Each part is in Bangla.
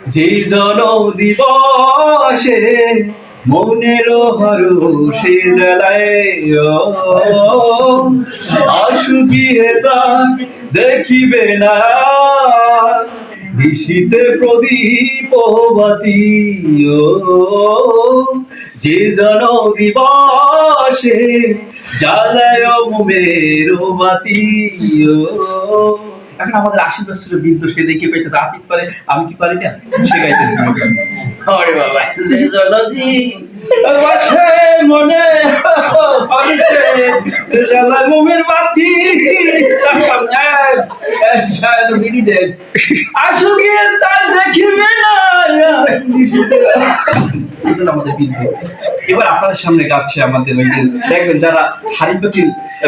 যে জনম দিবসে মনের হরষে জ্বালায় আসুকিয়ে তা দেখিবে না নিশীতে প্রদীপ বাতি যে জনম দিবসে জ্বালায় মোমের বাতি এখন আমাদের 80 বছরের বৃদ্ধ সে দেখে পেয়েছে আসিফ পারে আমি কি পারি না সে গাইতে ওরে বাবা যে জনদি বসে মনে জ্বালায় মোমের বাতি বিড়ি দেন আসুকে তাই দেখিবে না আমাদের বিন্দু এবার আপনাদের সামনে গাচ্ছে আমাদের ওই যে দেখবেন যারা হারিপতি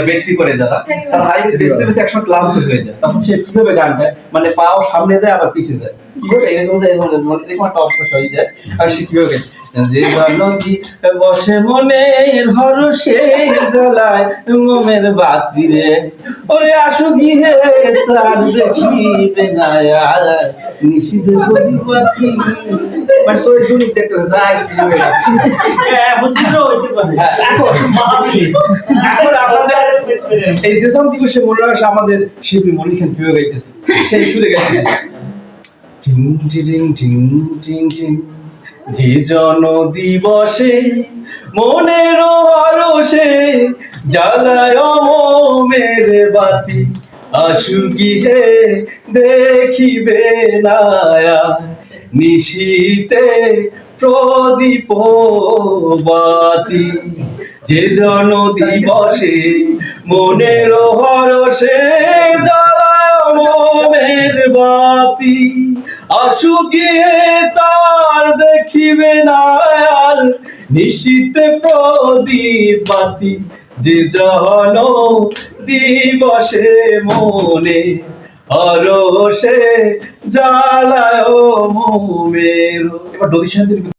ব্যক্তি করে যারা তারা হারিপতি বেশি বেশি একসময় ক্লান্ত হয়ে যায় তখন সে কিভাবে গান গায় মানে পাও সামনে দেয় আবার পিছিয়ে যায় কিভাবে এরকম একটা অবস্থা হয়ে যায় আর সে কিভাবে গায় যে নদী বসে মনের ভরসে জ্বালায় মোমের বাতি রে ওরে আসু গিয়ে চার দেখিবে না আর নিশীথে প্রদীপ বাতি মানে সই শুনি দেখতে যাই সিনেমা হ্যাঁ বুঝছো হইতে পারে এখন আমাদের এই যে সব দিবসে মনে রাখা আমাদের শিল্পী মনিখান প্রিয় গাইতেছে সেই সুরে গাইতেছে টিং টিং টিং টিং টিং যে জন দিবসে মনের হরষে জ্বালায় মোমের বাতি আসু গিয়ে দেখিবে না নিশীতে প্রদীপ বাতি যে জন দিবসে মনের হরষে জ্বালায় মোমের বাতি আসু গিয়ে তার দেখিবে না আর নিশীতে প্রদীপ বাতি যে জন দিবসে মনে হরষে জ্বালায় মোমের এবার দধি